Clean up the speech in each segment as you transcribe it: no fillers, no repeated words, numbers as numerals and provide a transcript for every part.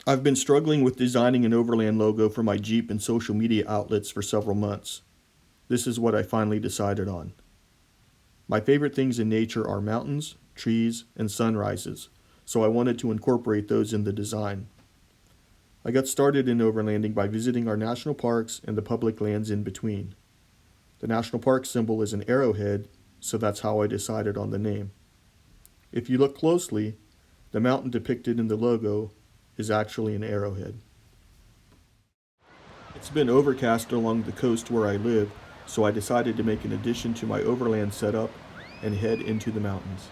I've been struggling with designing an overland logo for my Jeep and social media outlets for several months. This is what I finally decided on. My favorite things in nature are mountains, trees, and sunrises, so I wanted to incorporate those in the design. I got started in overlanding by visiting our national parks and the public lands in between. The national park symbol is an arrowhead, so that's how I decided on the name. If you look closely, the mountain depicted in the logo is actually an arrowhead. It's been overcast along the coast where I live, so I decided to make an addition to my overland setup and head into the mountains.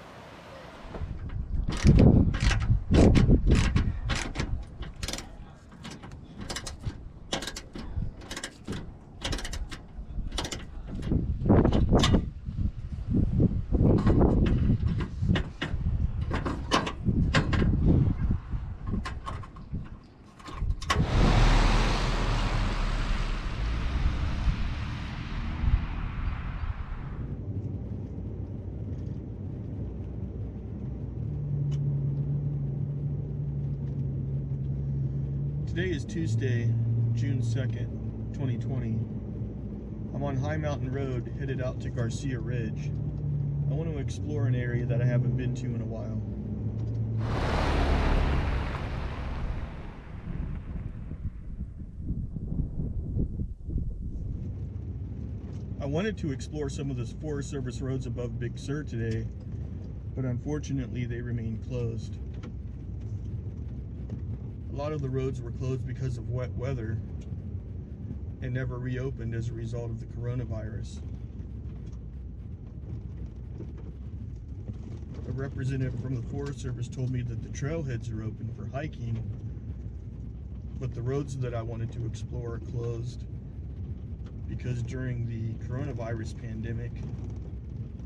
Today is Tuesday, June 2nd, 2020. I'm on High Mountain Road headed out to Garcia Ridge. I want to explore an area that I haven't been to in a while. I wanted to explore some of the Forest Service roads above Big Sur today, but unfortunately they remain closed. A lot of the roads were closed because of wet weather and never reopened as a result of the coronavirus. A representative from the Forest Service told me that the trailheads are open for hiking, but the roads that I wanted to explore are closed because during the coronavirus pandemic,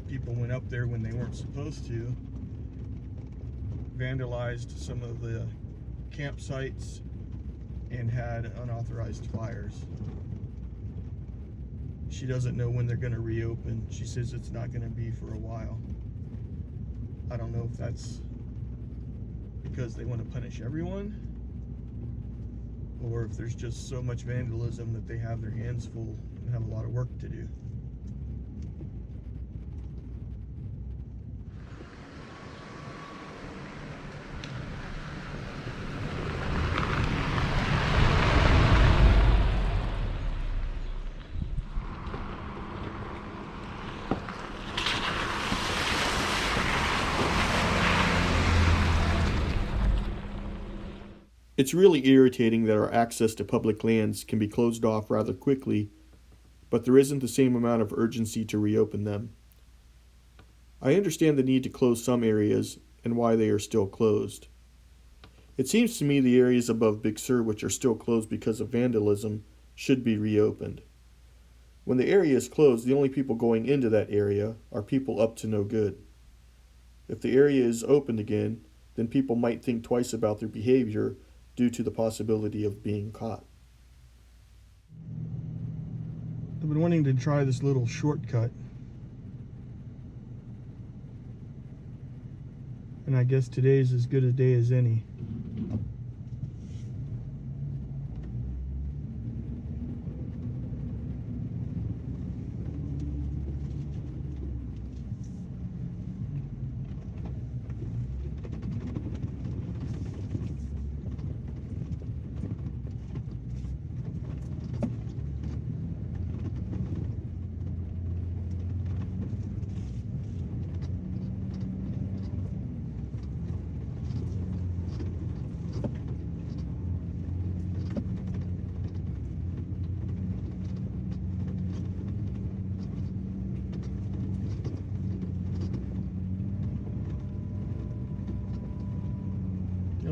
people went up there when they weren't supposed to, vandalized some of the campsites, and had unauthorized fires. She doesn't know when they're going to reopen. She says it's not going to be for a while. I don't know if that's because they want to punish everyone, or if there's just so much vandalism that they have their hands full and have a lot of work to do. It's really irritating that our access to public lands can be closed off rather quickly, but there isn't the same amount of urgency to reopen them. I understand the need to close some areas and why they are still closed. It seems to me the areas above Big Sur which are still closed because of vandalism should be reopened. When the area is closed, the only people going into that area are people up to no good. If the area is opened again, then people might think twice about their behavior due to the possibility of being caught. I've been wanting to try this little shortcut, and I guess today's as good a day as any.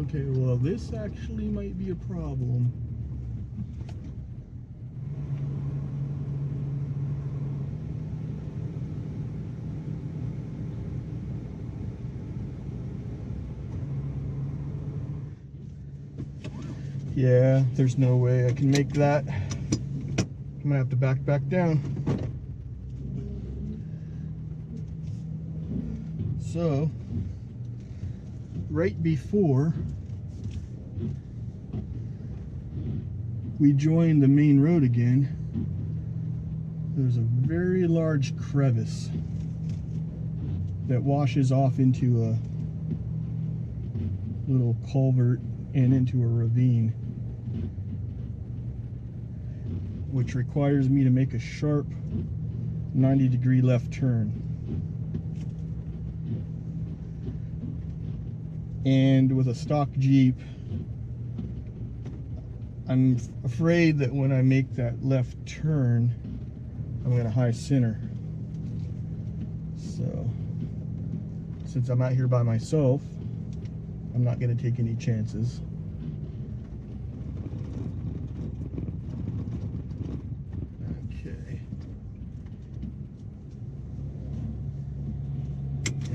Okay, well, this actually might be a problem. Yeah, there's no way I can make that. I'm gonna have to back down. So, right before we join the main road again, there's a very large crevice that washes off into a little culvert and into a ravine, which requires me to make a sharp 90-degree left turn. And with a stock Jeep, I'm afraid that when I make that left turn, I'm going to high center. So, since I'm out here by myself, I'm not going to take any chances. Okay.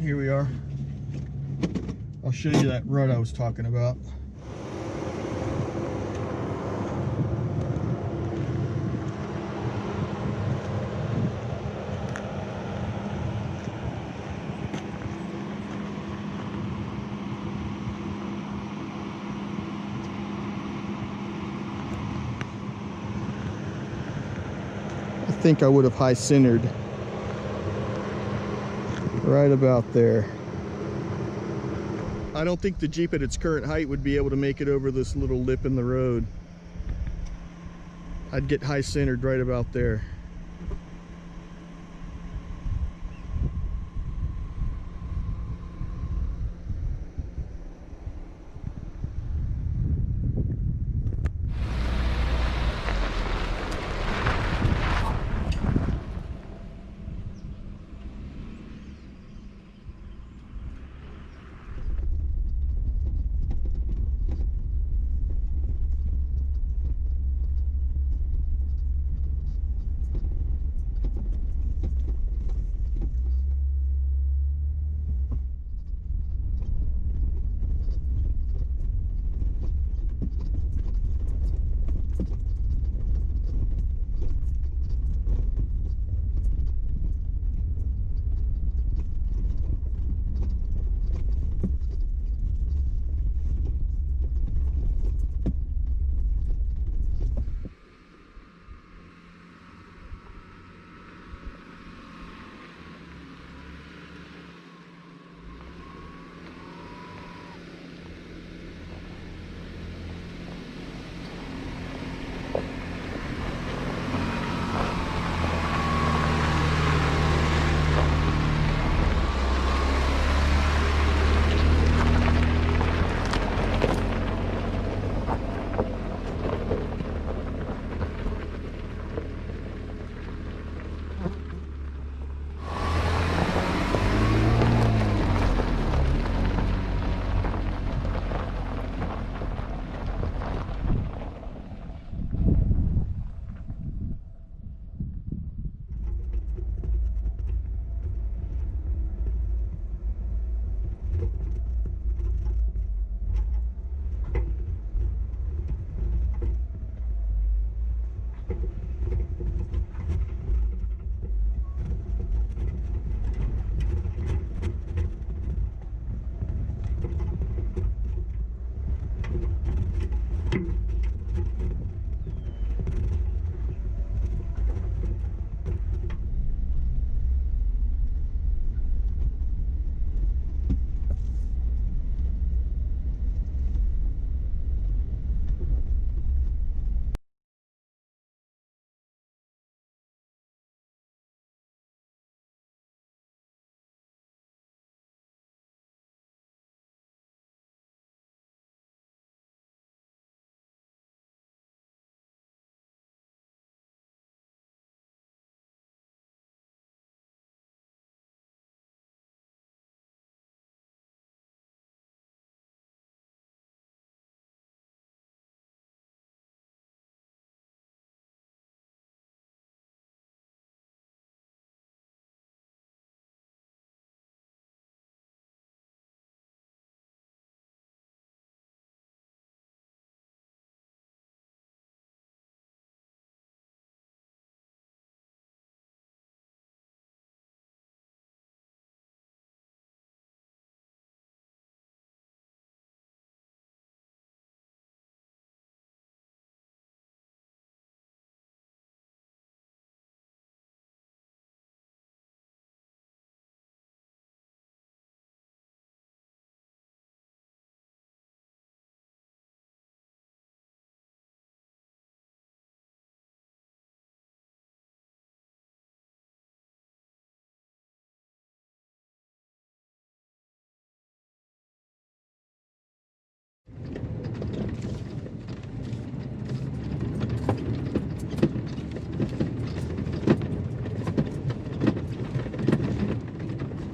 Here we are. I'll show you that rut I was talking about. I think I would have high centered right about there. I don't think the Jeep at its current height would be able to make it over this little lip in the road. I'd get high centered right about there.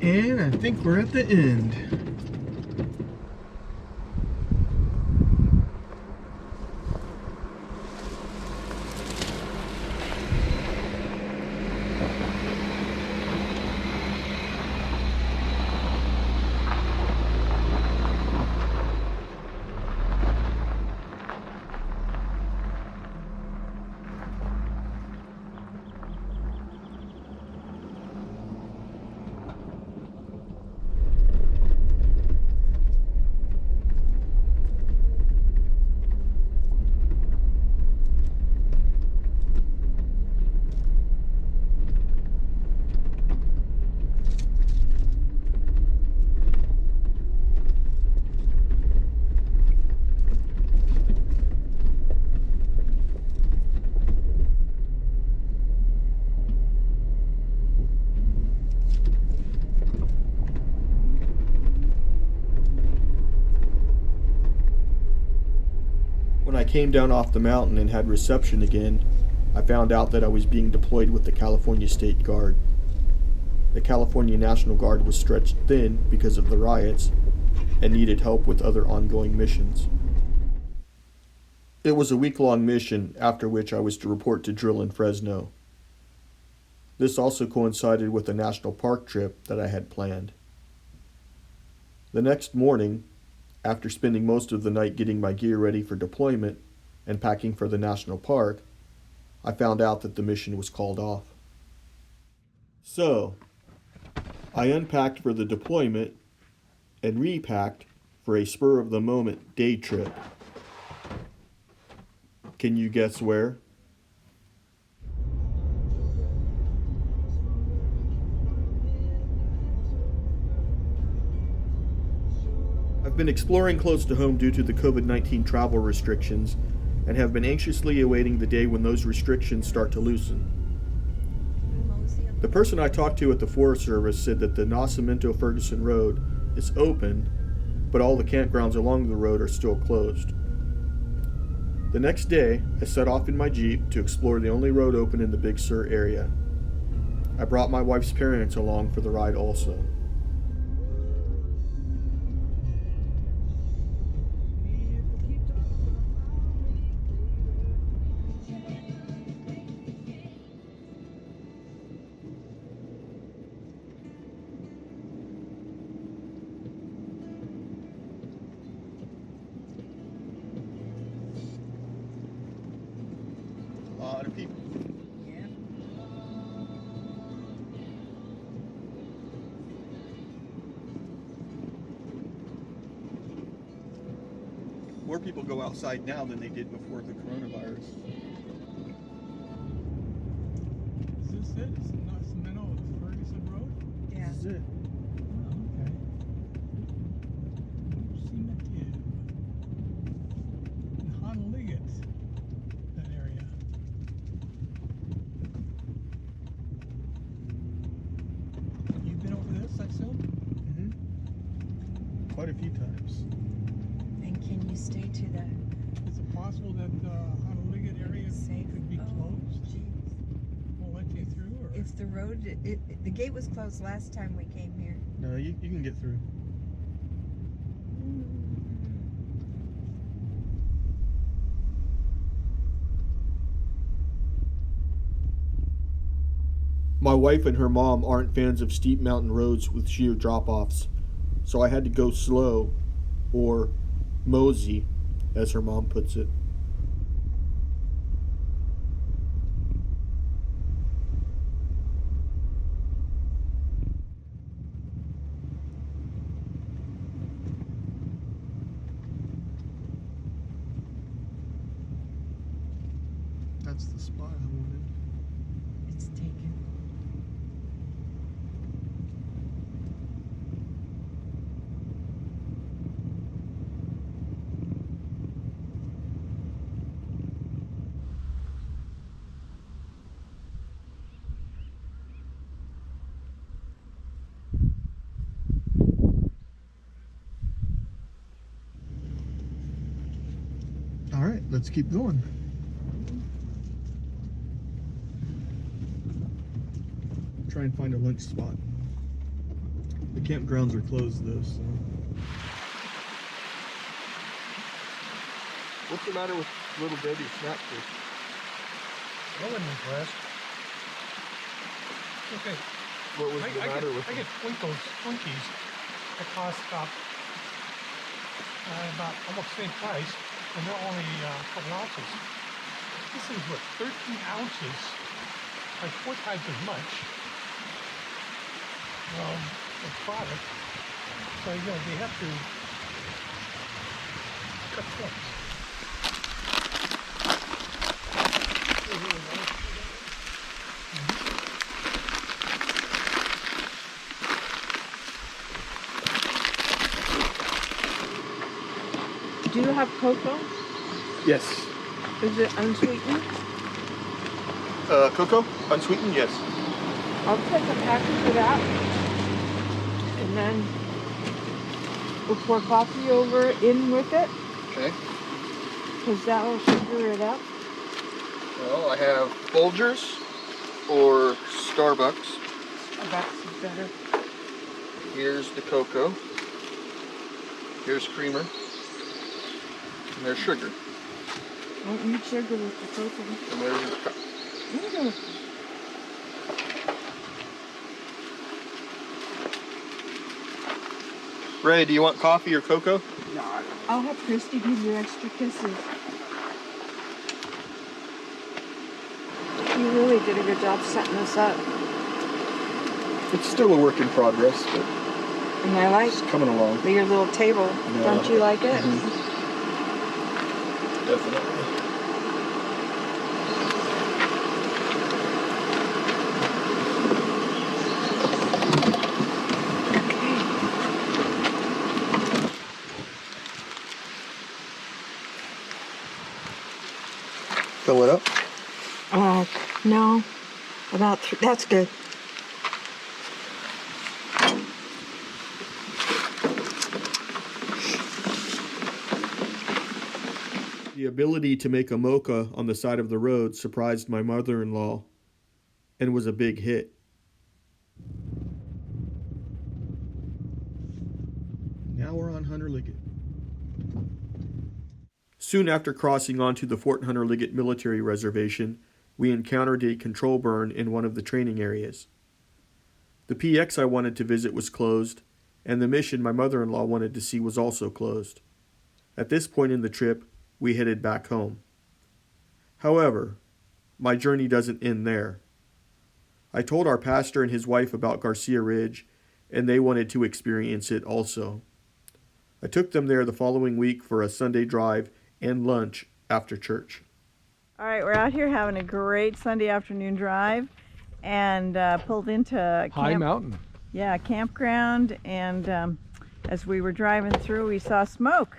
And I think we're at the end. When I came down off the mountain and had reception again, I found out that I was being deployed with the California State Guard. The California National Guard was stretched thin because of the riots and needed help with other ongoing missions. It was a week-long mission, after which I was to report to drill in Fresno. This also coincided with a national park trip that I had planned. The next morning, after spending most of the night getting my gear ready for deployment and packing for the national park, I found out that the mission was called off. So, I unpacked for the deployment and repacked for a spur-of-the-moment day trip. Can you guess where? I've been exploring close to home due to the COVID-19 travel restrictions and have been anxiously awaiting the day when those restrictions start to loosen. The person I talked to at the Forest Service said that the Nacimiento-Fergusson Road is open, but all the campgrounds along the road are still closed. The next day, I set off in my Jeep to explore the only road open in the Big Sur area. I brought my wife's parents along for the ride also. A lot of people. Yeah. More people go outside now than they did before the coronavirus. Is this it? It's Nacimiento-Fergusson Road? Yeah. This is it. Oh, okay. Nacimiento. In Hunter Liggett, that area. You've been over this, I assume? Mm-hmm. Quite a few times. And can you stay to the Is it possible that Hunter Liggett area safe? could be closed? Jeez. Won't let you through? Or? If the road, the gate was closed last time we came here. No, you can get through. My wife and her mom aren't fans of steep mountain roads with sheer drop-offs, so I had to go slow, or mosey, as her mom puts it. That's the spot I wanted. It's taken. All right, let's keep going. Try and find a lunch spot. The campgrounds are closed though, so. What's the matter with little baby snack food? I wasn't impressed. Okay. What was the matter with I get Twinkies that cost about almost the same price, and they're only a couple ounces. This is what, 13 ounces, like 4 times as much of product. So, you know, they have to cut points. Do you have cocoa? Yes. Is it unsweetened? Cocoa? Unsweetened? Yes. I'll take a package of that. And then we'll pour coffee over in with it, Okay. because that will sugar it up. Well, I have Folgers or Starbucks. Oh, that's better. Here's the cocoa. Here's creamer. And there's sugar. Don't need sugar with the cocoa. And there's your cup. Ray, do you want coffee or cocoa? No, I don't. I'll have Christy give you extra kisses. You really did a good job setting this up. It's still a work in progress, but And I like it's coming along. your little table. Yeah. Don't you like it? Definitely. Fill it up. No. About that's good. The ability to make a mocha on the side of the road surprised my mother-in-law and was a big hit. Now we're on Hunter Liggett. Soon after crossing onto the Fort Hunter Liggett military reservation, we encountered a control burn in one of the training areas. The PX I wanted to visit was closed, and the mission my mother-in-law wanted to see was also closed. At this point in the trip, we headed back home. However, my journey doesn't end there. I told our pastor and his wife about Garcia Ridge, and they wanted to experience it also. I took them there the following week for a Sunday drive and lunch after church. All right, we're out here having a great Sunday afternoon drive, and pulled into High Mountain. Yeah, campground, and as we were driving through, we saw smoke.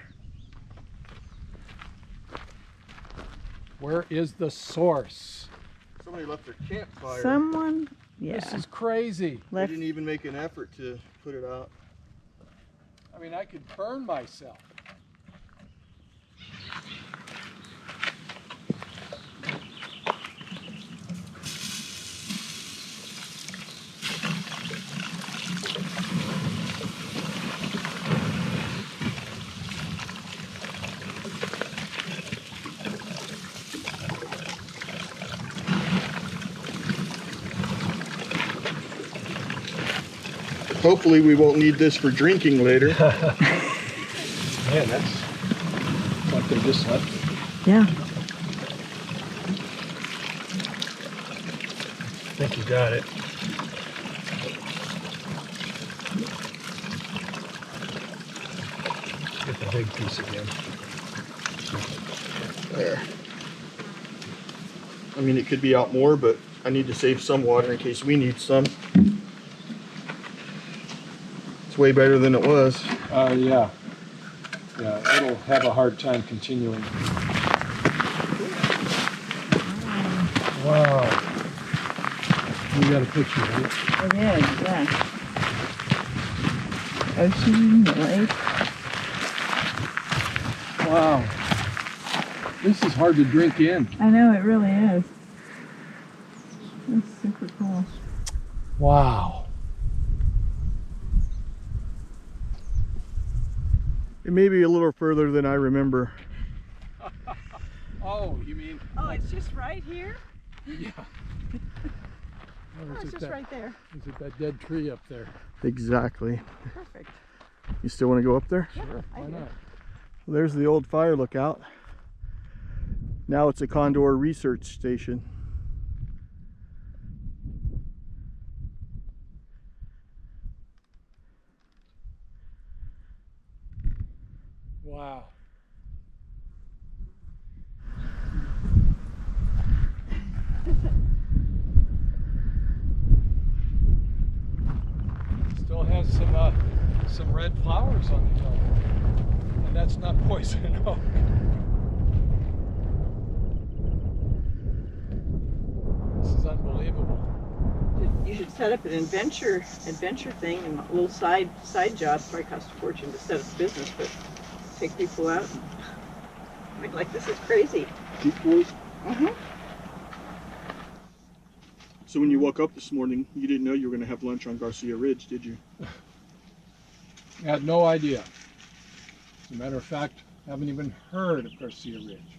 Where is the source? Somebody left their campfire. Someone, yeah, This is crazy. They left. didn't even make an effort to put it out. I mean, I could burn myself. Hopefully we won't need this for drinking later. Man, that's like they just left. Yeah. I think you got it. Get the big piece again. There. I mean, it could be out more, but I need to save some water in case we need some. It's way better than it was. Yeah. Yeah, it'll have a hard time continuing. Wow. You got a picture, right? It is, yeah. Ocean, the lake. Wow. This is hard to drink in. I know, it really is. That's super cool. Wow. It may be a little further than I remember. Oh, you mean? Oh, it's just right here? Yeah. Oh, it's just right there. Is it that dead tree up there? Exactly. Perfect. You still want to go up there? Sure, I why do. not? Well, there's the old fire lookout. Now it's a Condor research station. Wow. Still has some red flowers on the hill, and that's not poison oak. This is unbelievable. You should set up an adventure thing and a little side job. Probably costs a fortune to set up a business, but take people out. And, like, this is crazy. Mm-hmm. So when you woke up this morning, you didn't know you were going to have lunch on Garcia Ridge, did you? I had no idea. As a matter of fact, I haven't even heard of Garcia Ridge.